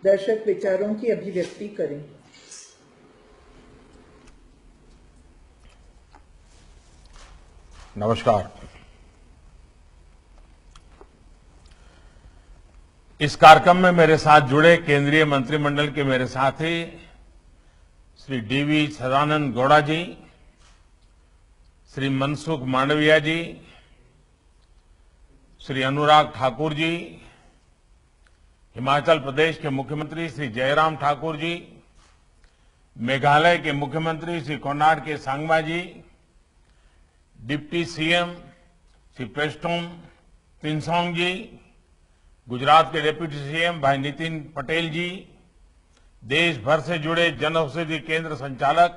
दर्शक विचारों की अभिव्यक्ति करें। नमस्कार। इस कार्यक्रम में मेरे साथ जुड़े केंद्रीय मंत्रिमंडल के मेरे साथी श्री डीवी सदानंद गौड़ा जी, श्री मनसुख मांडविया जी, श्री अनुराग ठाकुर जी, हिमाचल प्रदेश के मुख्यमंत्री श्री जयराम ठाकुर जी, मेघालय के मुख्यमंत्री श्री कोनराड के सांगमा जी, डिप्टी सीएम श्री प्रेस्टोम तिनसोंग जी, गुजरात के डिप्टी सीएम भाई नितिन पटेल जी, देश भर से जुड़े जन औषधि केंद्र संचालक,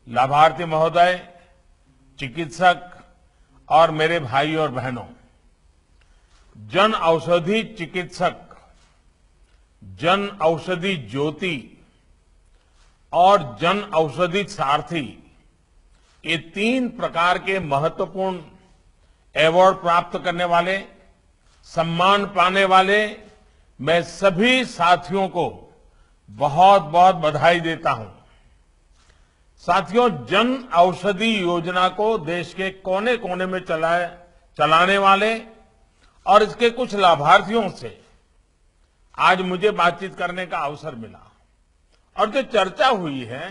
लाभार्थी महोदय, चिकित्सक और मेरे भाई और बहनों, जन औषधि चिकित्सक, जन औषधि ज्योति और जन औषधि सारथी, ये 3 प्रकार के महत्वपूर्ण अवार्ड प्राप्त करने वाले, सम्मान पाने वाले मैं सभी साथियों को बहुत बहुत बधाई देता हूं। साथियों, जन औषधि योजना को देश के कोने कोने में चलाने वाले और इसके कुछ लाभार्थियों से आज मुझे बातचीत करने का अवसर मिला और जो चर्चा हुई है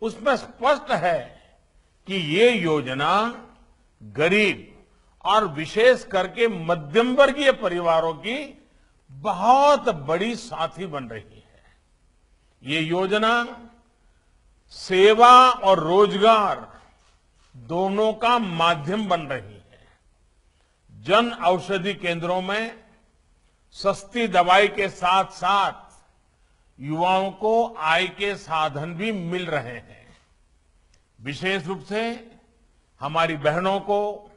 उसमें स्पष्ट है कि ये योजना गरीब और विशेष करके मध्यम वर्गीय परिवारों की बहुत बड़ी साथी बन रही है। ये योजना सेवा और रोजगार दोनों का माध्यम बन रही है। जन औषधि केंद्रों में सस्ती दवाई के साथ साथ युवाओं को आय के साधन भी मिल रहे हैं। विशेष रूप से हमारी बहनों को,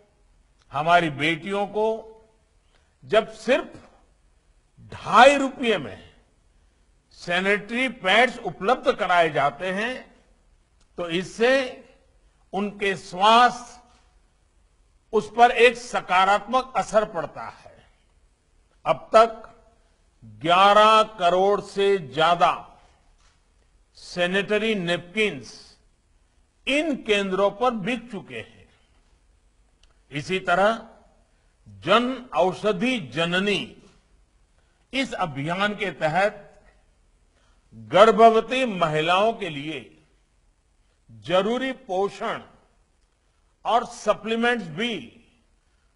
हमारी बेटियों को जब सिर्फ 2.5 रुपये में सैनिटरी पैड्स उपलब्ध कराए जाते हैं तो इससे उनके स्वास्थ्य उस पर एक सकारात्मक असर पड़ता है। अब तक 11 करोड़ से ज्यादा सैनिटरी नैपकिन्स इन केंद्रों पर बिक चुके हैं। इसी तरह जन औषधि जननी इस अभियान के तहत गर्भवती महिलाओं के लिए जरूरी पोषण और सप्लीमेंट्स भी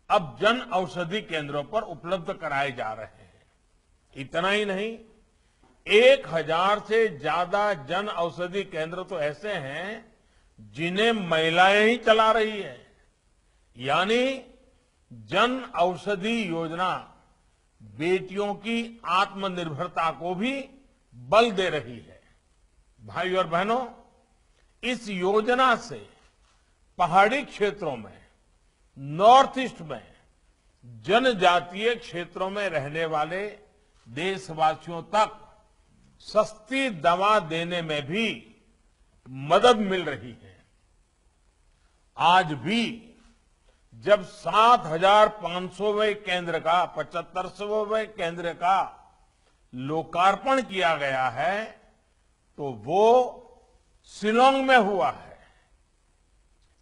अब जन औषधि केंद्रों पर उपलब्ध कराए जा रहे हैं। इतना ही नहीं, 1000 से ज्यादा जन औषधि केंद्र तो ऐसे हैं जिन्हें महिलाएं ही चला रही है। यानी जन औषधि योजना बेटियों की आत्मनिर्भरता को भी बल दे रही है। भाई और बहनों, इस योजना से पहाड़ी क्षेत्रों में, नॉर्थ ईस्ट में, जनजातीय क्षेत्रों में रहने वाले देशवासियों तक सस्ती दवा देने में भी मदद मिल रही है। आज भी जब 7,500वें केंद्र का 75वें केंद्र का लोकार्पण किया गया है तो वो शिलांग में हुआ है।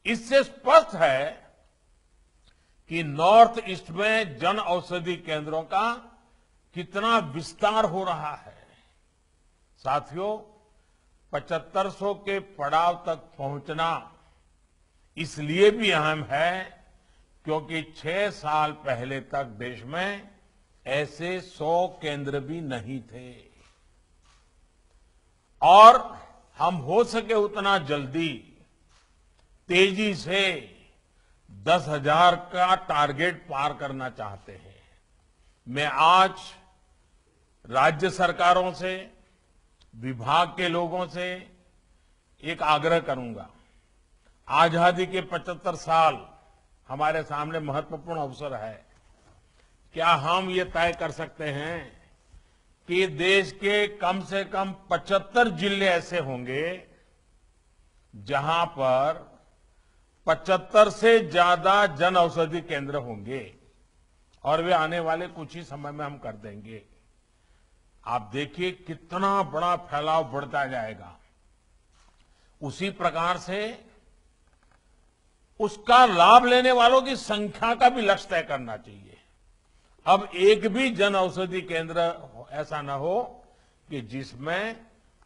इससे स्पष्ट है कि नॉर्थ ईस्ट में जन औषधि केंद्रों का कितना विस्तार हो रहा है। साथियों, 7500 के पड़ाव तक पहुंचना इसलिए भी अहम है क्योंकि 6 साल पहले तक देश में ऐसे 100 केंद्र भी नहीं थे और हम हो सके उतना जल्दी तेजी से 10,000 का टारगेट पार करना चाहते हैं। मैं आज राज्य सरकारों से, विभाग के लोगों से एक आग्रह करूंगा। आजादी के 75 साल हमारे सामने महत्वपूर्ण अवसर है। क्या हम ये तय कर सकते हैं कि देश के कम से कम 75 जिले ऐसे होंगे जहां पर 75 से ज्यादा जन औषधि केंद्र होंगे और वे आने वाले कुछ ही समय में हम कर देंगे। आप देखिए कितना बड़ा फैलाव बढ़ता जाएगा। उसी प्रकार से उसका लाभ लेने वालों की संख्या का भी लक्ष्य तय करना चाहिए। अब एक भी जन औषधि केंद्र ऐसा न हो कि जिसमें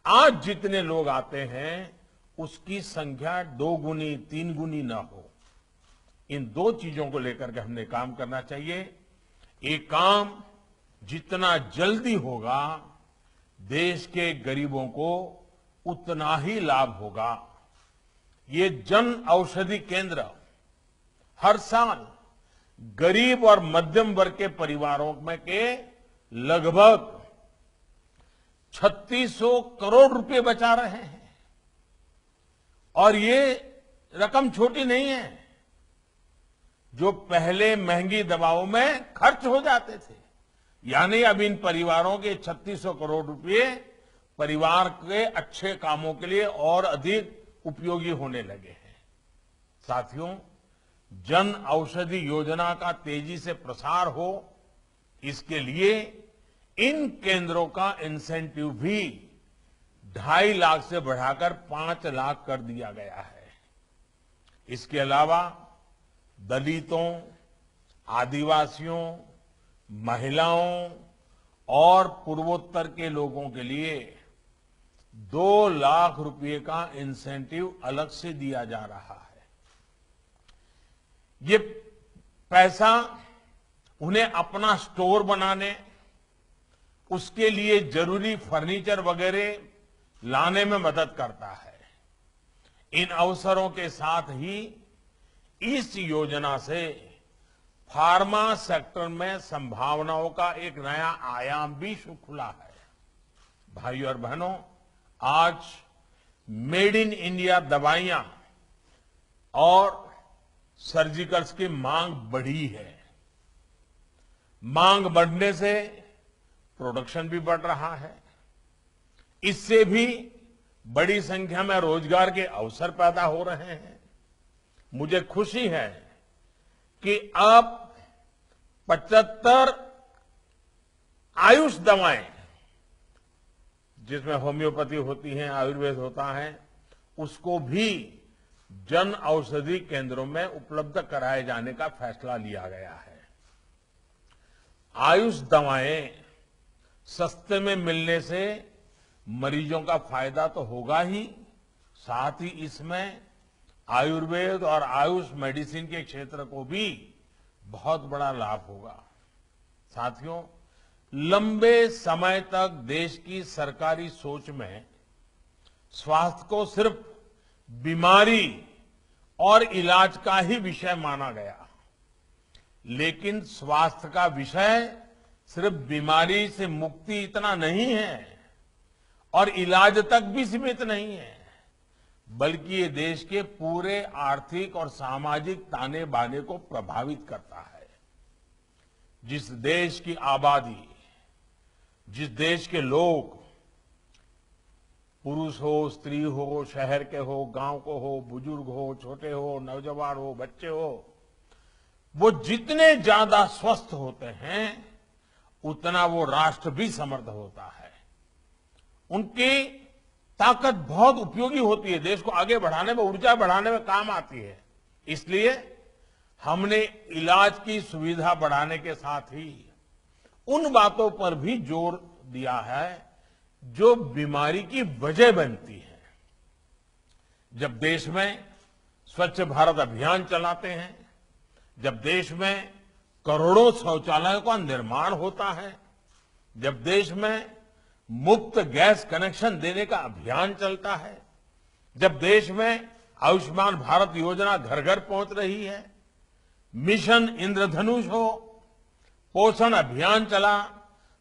आज जितने लोग आते हैं उसकी संख्या 2 गुनी 3 गुनी न हो। इन 2 चीजों को लेकर के हमने काम करना चाहिए। एक काम जितना जल्दी होगा देश के गरीबों को उतना ही लाभ होगा। ये जन औषधि केंद्र हर साल गरीब और मध्यम वर्ग के परिवारों में के लगभग 3600 करोड़ रुपए बचा रहे हैं। और ये रकम छोटी नहीं है जो पहले महंगी दवाओं में खर्च हो जाते थे। यानी अब इन परिवारों के 3600 करोड़ रुपए परिवार के अच्छे कामों के लिए और अधिक उपयोगी होने लगे हैं। साथियों, जन औषधि योजना का तेजी से प्रसार हो, इसके लिए इन केंद्रों का इंसेंटिव भी 2.5 लाख से बढ़ाकर 5 लाख कर दिया गया है। इसके अलावा दलितों, आदिवासियों, महिलाओं और पूर्वोत्तर के लोगों के लिए 2 लाख रुपए का इंसेंटिव अलग से दिया जा रहा है। ये पैसा उन्हें अपना स्टोर बनाने, उसके लिए जरूरी फर्नीचर वगैरह लाने में मदद करता है। इन अवसरों के साथ ही इस योजना से फार्मा सेक्टर में संभावनाओं का एक नया आयाम भी खुला है। भाइयों और बहनों, आज मेड इन इंडिया दवाइयां और सर्जिकल्स की मांग बढ़ी है। मांग बढ़ने से प्रोडक्शन भी बढ़ रहा है। इससे भी बड़ी संख्या में रोजगार के अवसर पैदा हो रहे हैं। मुझे खुशी है कि अब 75 आयुष दवाएं, जिसमें होम्योपैथी होती है, आयुर्वेद होता है, उसको भी जन औषधि केंद्रों में उपलब्ध कराए जाने का फैसला लिया गया है। आयुष दवाएं सस्ते में मिलने से मरीजों का फायदा तो होगा ही, साथ ही इसमें आयुर्वेद और आयुष मेडिसिन के क्षेत्र को भी बहुत बड़ा लाभ होगा। साथियों, लंबे समय तक देश की सरकारी सोच में स्वास्थ्य को सिर्फ बीमारी और इलाज का ही विषय माना गया। लेकिन स्वास्थ्य का विषय सिर्फ बीमारी से मुक्ति इतना नहीं है और इलाज तक भी सीमित नहीं है, बल्कि ये देश के पूरे आर्थिक और सामाजिक ताने बाने को प्रभावित करता है। जिस देश की आबादी, जिस देश के लोग, पुरुष हो, स्त्री हो, शहर के हो, गांव को हो, बुजुर्ग हो, छोटे हो, नौजवान हो, बच्चे हो, वो जितने ज्यादा स्वस्थ होते हैं उतना वो राष्ट्र भी समृद्ध होता है। उनकी ताकत बहुत उपयोगी होती है, देश को आगे बढ़ाने में, ऊर्जा बढ़ाने में काम आती है। इसलिए हमने इलाज की सुविधा बढ़ाने के साथ ही उन बातों पर भी जोर दिया है जो बीमारी की वजह बनती है। जब देश में स्वच्छ भारत अभियान चलाते हैं, जब देश में करोड़ों शौचालयों का निर्माण होता है, जब देश में मुफ्त गैस कनेक्शन देने का अभियान चलता है, जब देश में आयुष्मान भारत योजना घर घर पहुंच रही है, मिशन इंद्रधनुष हो, पोषण अभियान चला,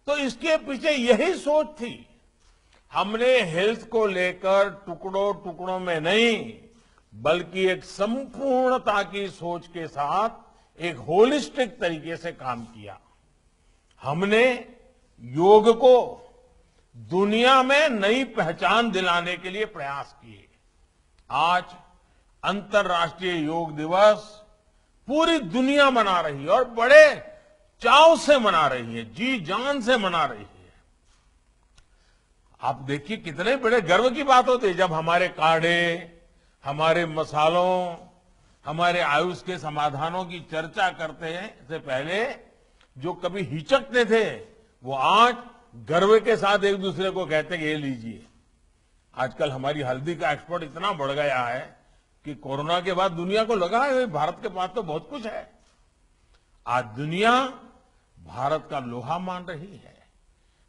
तो इसके पीछे यही सोच थी। हमने हेल्थ को लेकर टुकड़ों टुकड़ों में नहीं, बल्कि एक संपूर्णता की सोच के साथ एक होलिस्टिक तरीके से काम किया। हमने योग को दुनिया में नई पहचान दिलाने के लिए प्रयास किए। आज अंतर्राष्ट्रीय योग दिवस पूरी दुनिया मना रही है और बड़े चाव से मना रही है, जी जान से मना रही है। आप देखिए कितने बड़े गर्व की बात होती है जब हमारे काढ़े, हमारे मसालों, हमारे आयुष के समाधानों की चर्चा करते हैं से पहले जो कभी हिचकते थे वो आज गर्व के साथ एक दूसरे को कहते हैं कि ये लीजिए। आजकल हमारी हल्दी का एक्सपोर्ट इतना बढ़ गया है कि कोरोना के बाद दुनिया को लगा है भारत के पास तो बहुत कुछ है। आज दुनिया भारत का लोहा मान रही है,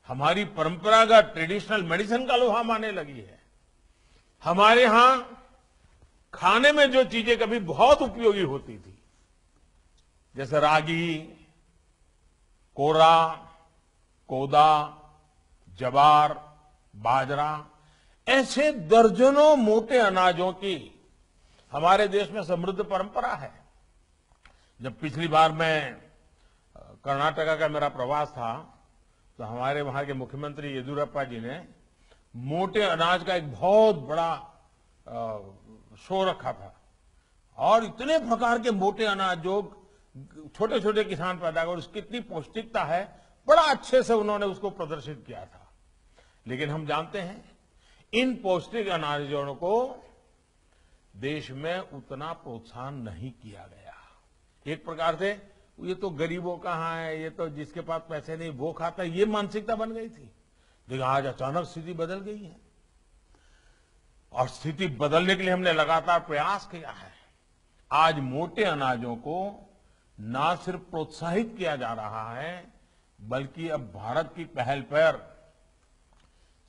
हमारी परंपरागत ट्रेडिशनल मेडिसिन का लोहा मानने लगी है। हमारे यहां खाने में जो चीजें कभी बहुत उपयोगी होती थी जैसे रागी, कोरा, कोदा, जवार, बाजरा, ऐसे दर्जनों मोटे अनाजों की हमारे देश में समृद्ध परंपरा है। जब पिछली बार मैं कर्नाटका का मेरा प्रवास था तो हमारे वहां के मुख्यमंत्री येदियुरप्पा जी ने मोटे अनाज का एक बहुत बड़ा शो रखा था और इतने प्रकार के मोटे अनाज जो छोटे छोटे किसान पैदा कर उसकी इतनी पौष्टिकता है, बड़ा अच्छे से उन्होंने उसको प्रदर्शित किया था। लेकिन हम जानते हैं इन पौष्टिक अनाजों को देश में उतना प्रोत्साहन नहीं किया गया। एक प्रकार से ये तो गरीबों कहाँ है, ये तो जिसके पास पैसे नहीं वो खाता, ये मानसिकता बन गई थी। लेकिन आज अचानक स्थिति बदल गई है और स्थिति बदलने के लिए हमने लगातार प्रयास किया है। आज मोटे अनाजों को न सिर्फ प्रोत्साहित किया जा रहा है बल्कि अब भारत की पहल पर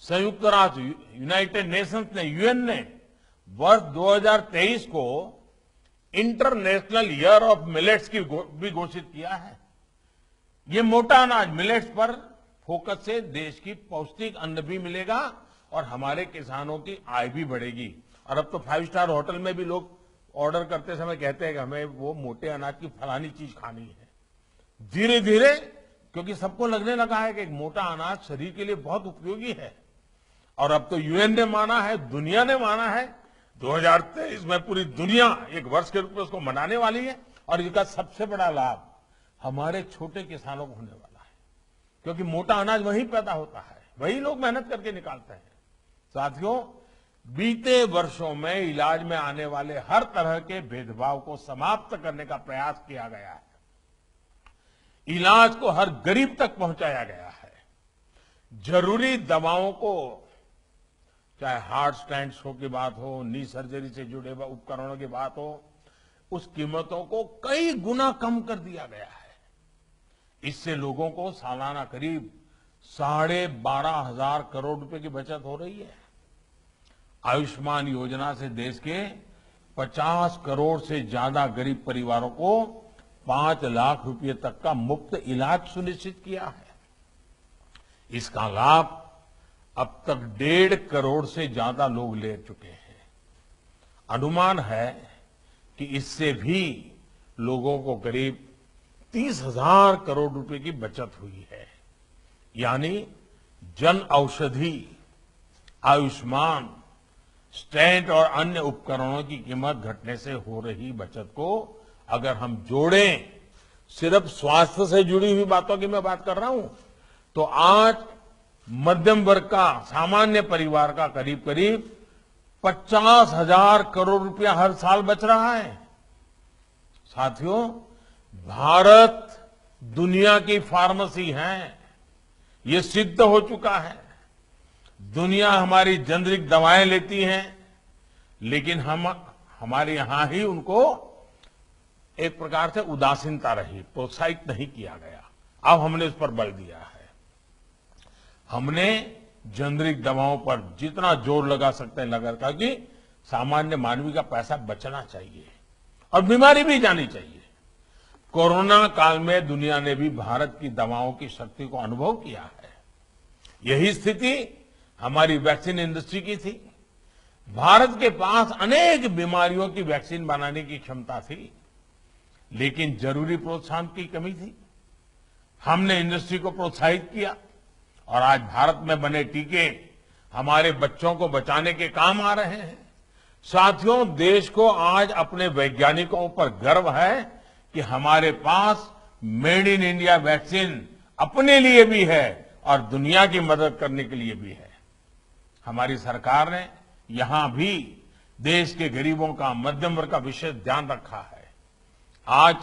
संयुक्त राष्ट्र यूनाइटेड नेशंस ने, यूएन ने वर्ष 2023 को इंटरनेशनल ईयर ऑफ मिलेट्स की भी घोषित किया है। ये मोटा अनाज मिलेट्स पर फोकस से देश की पौष्टिक अन्न भी मिलेगा और हमारे किसानों की आय भी बढ़ेगी। और अब तो 5 स्टार होटल में भी लोग ऑर्डर करते समय कहते हैं कि हमें वो मोटे अनाज की फलानी चीज खानी है। धीरे धीरे क्योंकि सबको लगने लगा है कि एक मोटा अनाज शरीर के लिए बहुत उपयोगी है और अब तो यूएन ने माना है, दुनिया ने माना है। 2023 में पूरी दुनिया एक वर्ष के रूप में उसको मनाने वाली है और इसका सबसे बड़ा लाभ हमारे छोटे किसानों को होने वाला है क्योंकि मोटा अनाज वहीं पैदा होता है, वही लोग मेहनत करके निकालते हैं। साथियों, बीते वर्षों में इलाज में आने वाले हर तरह के भेदभाव को समाप्त करने का प्रयास किया गया है। इलाज को हर गरीब तक पहुंचाया गया है। जरूरी दवाओं को, चाहे हार्ट स्टेंट की बात हो, नी सर्जरी से जुड़े उपकरणों की बात हो, उस कीमतों को कई गुना कम कर दिया गया है। इससे लोगों को सालाना करीब 12,500 करोड़ रुपए की बचत हो रही है। आयुष्मान योजना से देश के 50 करोड़ से ज्यादा गरीब परिवारों को 5 लाख रुपए तक का मुफ्त इलाज सुनिश्चित किया है। इसका लाभ अब तक 1.5 करोड़ से ज्यादा लोग ले चुके हैं। अनुमान है कि इससे भी लोगों को करीब 30,000 करोड़ रुपए की बचत हुई है। यानी जन औषधि, आयुष्मान, स्टेंट और अन्य उपकरणों की कीमत घटने से हो रही बचत को अगर हम जोड़ें, सिर्फ स्वास्थ्य से जुड़ी हुई बातों की मैं बात कर रहा हूं, तो आज मध्यम वर्ग का, सामान्य परिवार का करीब करीब 50,000 करोड़ रुपया हर साल बच रहा है। साथियों, भारत दुनिया की फार्मेसी है, ये सिद्ध हो चुका है। दुनिया हमारी जेनरिक दवाएं लेती है लेकिन हमारे यहां ही उनको एक प्रकार से उदासीनता रही, प्रोत्साहित नहीं किया गया। अब हमने उस पर बल दिया है। हमने जेनरिक दवाओं पर जितना जोर लगा सकते हैं लगा, क्योंकि सामान्य मानवी का पैसा बचना चाहिए और बीमारी भी जानी चाहिए। कोरोना काल में दुनिया ने भी भारत की दवाओं की शक्ति को अनुभव किया है। यही स्थिति हमारी वैक्सीन इंडस्ट्री की थी। भारत के पास अनेक बीमारियों की वैक्सीन बनाने की क्षमता थी लेकिन जरूरी प्रोत्साहन की कमी थी। हमने इंडस्ट्री को प्रोत्साहित किया और आज भारत में बने टीके हमारे बच्चों को बचाने के काम आ रहे हैं। साथियों, देश को आज अपने वैज्ञानिकों पर गर्व है कि हमारे पास मेड इन इंडिया वैक्सीन अपने लिए भी है और दुनिया की मदद करने के लिए भी है। हमारी सरकार ने यहां भी देश के गरीबों का, मध्यम वर्ग का विशेष ध्यान रखा है। आज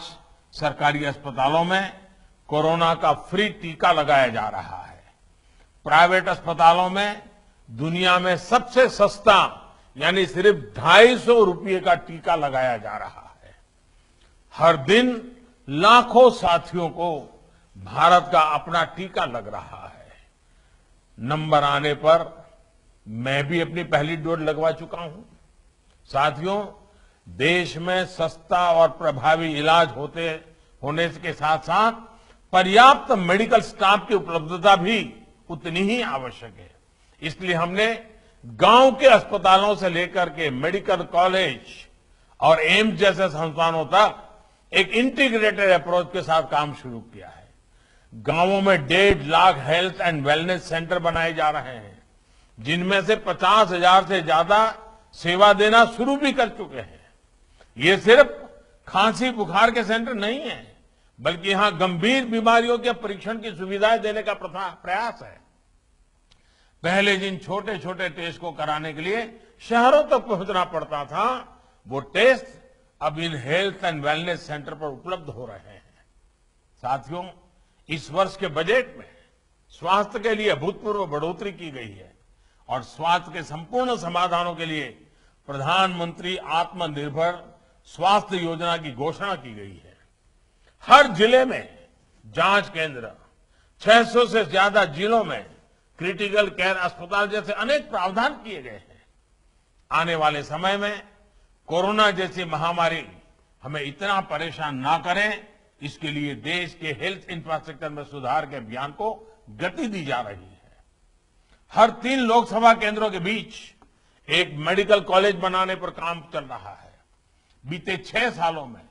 सरकारी अस्पतालों में कोरोना का फ्री टीका लगाया जा रहा है। प्राइवेट अस्पतालों में दुनिया में सबसे सस्ता यानी सिर्फ 250 रुपये का टीका लगाया जा रहा है। हर दिन लाखों साथियों को भारत का अपना टीका लग रहा है। नंबर आने पर मैं भी अपनी पहली डोज लगवा चुका हूं। साथियों, देश में सस्ता और प्रभावी इलाज होने के साथ साथ पर्याप्त मेडिकल स्टाफ की उपलब्धता भी उतनी ही आवश्यक है। इसलिए हमने गांव के अस्पतालों से लेकर के मेडिकल कॉलेज और एम्स जैसे संस्थानों तक एक इंटीग्रेटेड अप्रोच के साथ काम शुरू किया है। गांवों में 1.5 lakh health and wellness centre बनाए जा रहे हैं, जिनमें से 50,000 से ज्यादा सेवा देना शुरू भी कर चुके हैं। ये सिर्फ खांसी बुखार के सेंटर नहीं है, बल्कि यहां गंभीर बीमारियों के परीक्षण की सुविधाएं देने का प्रयास है। पहले जिन छोटे छोटे टेस्ट को कराने के लिए शहरों तक पहुंचना पड़ता था, वो टेस्ट अब in health and wellness centre पर उपलब्ध हो रहे हैं। साथियों, इस वर्ष के बजट में स्वास्थ्य के लिए अभूतपूर्व बढ़ोतरी की गई है और स्वास्थ्य के संपूर्ण समाधानों के लिए प्रधानमंत्री आत्मनिर्भर स्वास्थ्य योजना की घोषणा की गई है। हर जिले में जांच केंद्र, 600 से ज्यादा जिलों में क्रिटिकल केयर अस्पताल जैसे अनेक प्रावधान किए गए हैं। आने वाले समय में कोरोना जैसी महामारी हमें इतना परेशान ना करे, इसके लिए देश के हेल्थ इंफ्रास्ट्रक्चर में सुधार के अभियान को गति दी जा रही है। हर 3 लोकसभा केंद्रों के बीच एक मेडिकल कॉलेज बनाने पर काम चल रहा है। बीते 6 सालों में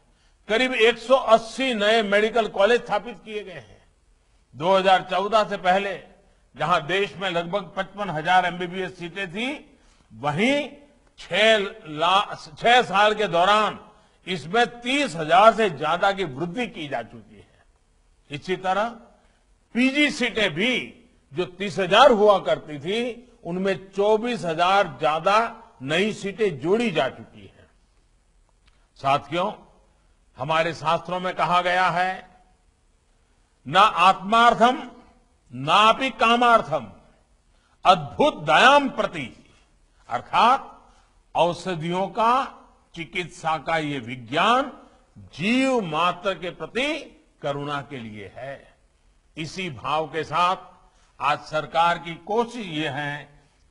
करीब 180 नए मेडिकल कॉलेज स्थापित किए गए हैं। 2014 से पहले जहां देश में लगभग 55,000 एमबीबीएस सीटें थी, वहीं 6 साल के दौरान इसमें 30,000 से ज्यादा की वृद्धि की जा चुकी है। इसी तरह पीजी सीटें भी जो 30,000 हुआ करती थी, उनमें 24,000 ज्यादा नई सीटें जोड़ी जा चुकी है। साथियों, हमारे शास्त्रों में कहा गया है, न आत्मार्थम नापि कामार्थम अद्भुत दयाम प्रति, अर्थात औषधियों का, चिकित्सा का ये विज्ञान जीव मात्र के प्रति करुणा के लिए है। इसी भाव के साथ आज सरकार की कोशिश ये है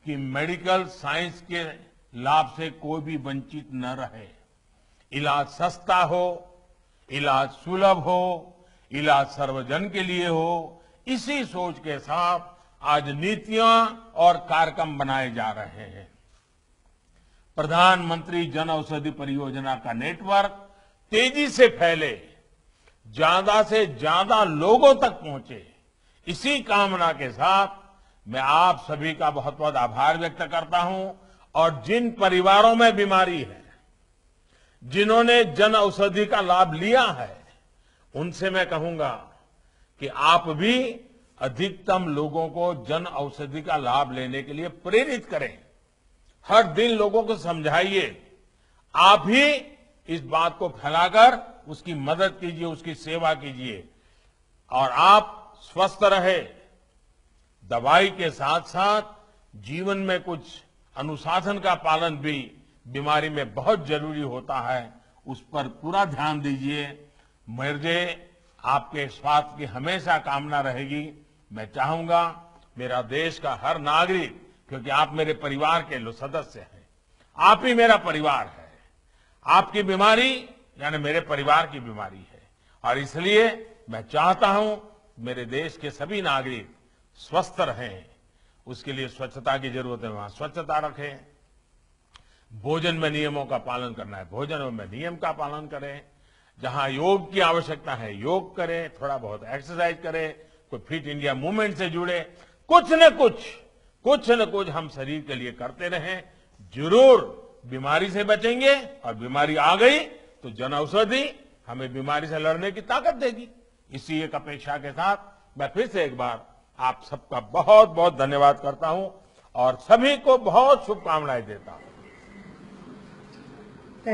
कि मेडिकल साइंस के लाभ से कोई भी वंचित न रहे। इलाज सस्ता हो, इलाज सुलभ हो, इलाज सर्वजन के लिए हो, इसी सोच के साथ आज नीतियां और कार्यक्रम बनाए जा रहे हैं। प्रधानमंत्री जन औषधि परियोजना का नेटवर्क तेजी से फैले, ज्यादा से ज्यादा लोगों तक पहुंचे, इसी कामना के साथ मैं आप सभी का बहुत बहुत आभार व्यक्त करता हूं। और जिन परिवारों में बीमारी है, जिन्होंने जन औषधि का लाभ लिया है, उनसे मैं कहूंगा कि आप भी अधिकतम लोगों को जन औषधि का लाभ लेने के लिए प्रेरित करें। हर दिन लोगों को समझाइए, आप ही इस बात को फैलाकर उसकी मदद कीजिए, उसकी सेवा कीजिए और आप स्वस्थ रहे। दवाई के साथ साथ जीवन में कुछ अनुशासन का पालन भी बीमारी में बहुत जरूरी होता है, उस पर पूरा ध्यान दीजिए। मुझे आपके स्वास्थ्य की हमेशा कामना रहेगी। मैं चाहूंगा मेरा देश का हर नागरिक, क्योंकि आप मेरे परिवार के सदस्य हैं, आप ही मेरा परिवार है, आपकी बीमारी यानी मेरे परिवार की बीमारी है, और इसलिए मैं चाहता हूं मेरे देश के सभी नागरिक स्वस्थ रहें। उसके लिए स्वच्छता की जरूरत है, वहां स्वच्छता रखें। भोजन में नियमों का पालन करना है, भोजन में नियम का पालन करें। जहां योग की आवश्यकता है, योग करें, थोड़ा बहुत एक्सरसाइज करें, कोई फिट इंडिया मूवमेंट से जुड़े, कुछ न कुछ हम शरीर के लिए करते रहें। जरूर बीमारी से बचेंगे, और बीमारी आ गई तो जन औषधि हमें बीमारी से लड़ने की ताकत देगी। इसी एक अपेक्षा के साथ मैं फिर से एक बार आप सबका बहुत बहुत धन्यवाद करता हूं और सभी को बहुत शुभकामनाएं देता हूं।